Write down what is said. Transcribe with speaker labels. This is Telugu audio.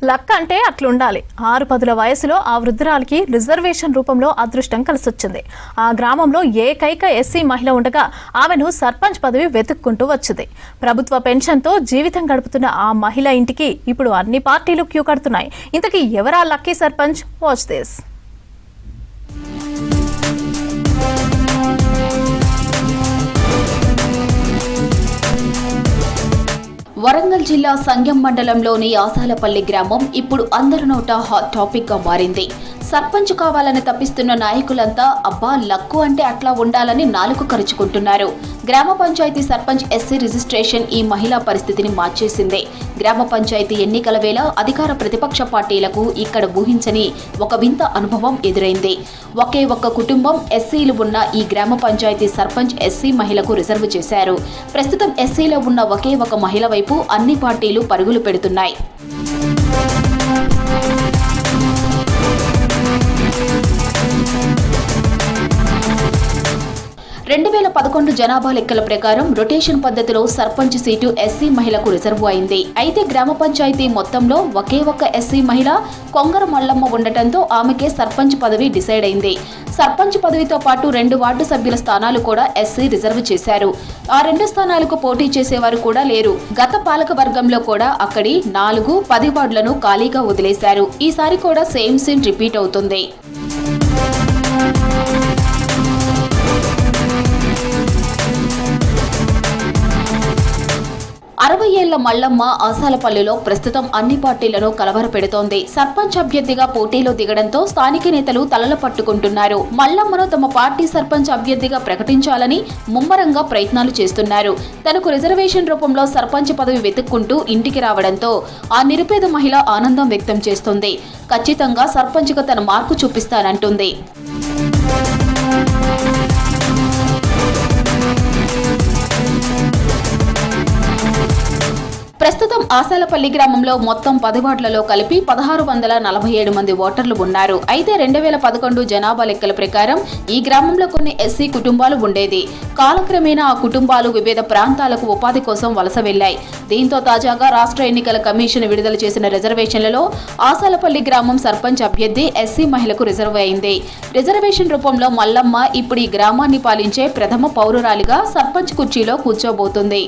Speaker 1: లక్ అంటే అట్లుండాలి. 6 వయసులో ఆ వృద్ధురాలికి రిజర్వేషన్ రూపంలో అదృష్టం కలిసొచ్చింది. ఆ గ్రామంలో ఏకైక ఎస్సీ మహిళ ఉండగా ఆమెను సర్పంచ్ పదవి వెతుక్కుంటూ వచ్చింది. ప్రభుత్వ పెన్షన్తో జీవితం గడుపుతున్న ఆ మహిళ ఇంటికి ఇప్పుడు అన్ని పార్టీలు క్యూ కడుతున్నాయి. ఇంతకీ ఎవరా lucky sarpanch? Watch this.
Speaker 2: Warangal జిల్లా సంగెం మండలంలోని ఆసాలపల్లి గ్రామం ఇప్పుడు అందరి నోట హాట్ టాపిక్ గా మారింది. సర్పంచ్ కావాలని తప్పిస్తున్న నాయకులంతా అబ్బా లక్కు అంటే అట్లా ఉండాలని నాలుగు కరుచుకుంటున్నారు. గ్రామ పంచాయతీ సర్పంచ్ ఎస్సీ రిజిస్ట్రేషన్ ఈ మహిళా పరిస్థితిని మార్చేసింది. గ్రామ పంచాయతీ ఎన్నికల వేళ అధికార ప్రతిపక్ష పార్టీలకు ఇక్కడ ఊహించని ఒక వింత అనుభవం ఎదురైంది. ఒకే ఒక్క కుటుంబం ఎస్సీలు ఉన్న ఈ గ్రామ పంచాయతీ సర్పంచ్ ఎస్సీ మహిళకు రిజర్వ్ చేశారు. ప్రస్తుతం ఎస్సీలో ఉన్న ఒకే ఒక మహిళ వైపు అన్ని పార్టీలు పరుగులు పెడుతున్నాయి. 2011 జనాభా లెక్కల ప్రకారం రొటేషన్ పద్ధతిలో సర్పంచ్ సీటు ఎస్సీ మహిళకు రిజర్వ్ అయింది. అయితే గ్రామ పంచాయతీ మొత్తంలో ఒకే ఒక్క ఎస్సీ మహిళ కొంగర మల్లమ్మ ఉండటంతో ఆమెకే సర్పంచ్ పదవి డిసైడ్ అయింది. సర్పంచ్ పదవితో పాటు 2 వార్డు సభ్యుల స్థానాలు కూడా ఎస్సీ రిజర్వ్ చేశారు. ఆ 2 స్థానాలకు పోటీ చేసేవారు కూడా లేరు. గత పాలక వర్గంలో కూడా అక్కడి 4, 10 వార్డులను ఖాళీగా వదిలేశారు. ఈసారి కూడా సేమ్ సీన్ రిపీట్ అవుతుంది. ఏళ్ల మల్లమ్మ ఆసాలపల్లిలో ప్రస్తుతం అన్ని పార్టీలను కలవరపెడుతోంది. సర్పంచ్ అభ్యర్థిగా పోటీలో దిగడంతో స్థానిక నేతలు తలలు పట్టుకుంటున్నారు. మల్లమ్మను తమ పార్టీ సర్పంచ్ అభ్యర్థిగా ప్రకటించాలని ముమ్మరంగా ప్రయత్నాలు చేస్తున్నారు. తనకు రిజర్వేషన్ రూపంలో సర్పంచ్ పదవి వెతుక్కుంటూ ఇంటికి రావడంతో ఆ నిరుపేద మహిళ ఆనందం వ్యక్తం చేస్తుంది. ఖచ్చితంగా సర్పంచ్గా తన మార్పు చూపిస్తానంటుంది. ప్రస్తుతం ఆసాలపల్లి గ్రామంలో మొత్తం 10 వార్డులలో కలిపి 1647 మంది ఓటర్లు ఉన్నారు. అయితే 2011 జనాభా లెక్కల ప్రకారం ఈ గ్రామంలో కొన్ని ఎస్సీ కుటుంబాలు ఉండేది. కాలక్రమేణా ఆ కుటుంబాలు వివిధ ప్రాంతాలకు ఉపాధి కోసం వలస వెళ్లాయి. దీంతో తాజాగా రాష్ట్ర ఎన్నికల కమిషన్ విడుదల చేసిన రిజర్వేషన్లలో ఆసాలపల్లి గ్రామం సర్పంచ్ అభ్యర్థి ఎస్సీ మహిళకు రిజర్వ్ అయింది. రిజర్వేషన్ రూపంలో మల్లమ్మ ఇప్పుడు ఈ గ్రామాన్ని పాలించే ప్రథమ పౌరురాలిగా సర్పంచ్ కుర్చీలో కూర్చోబోతుంది.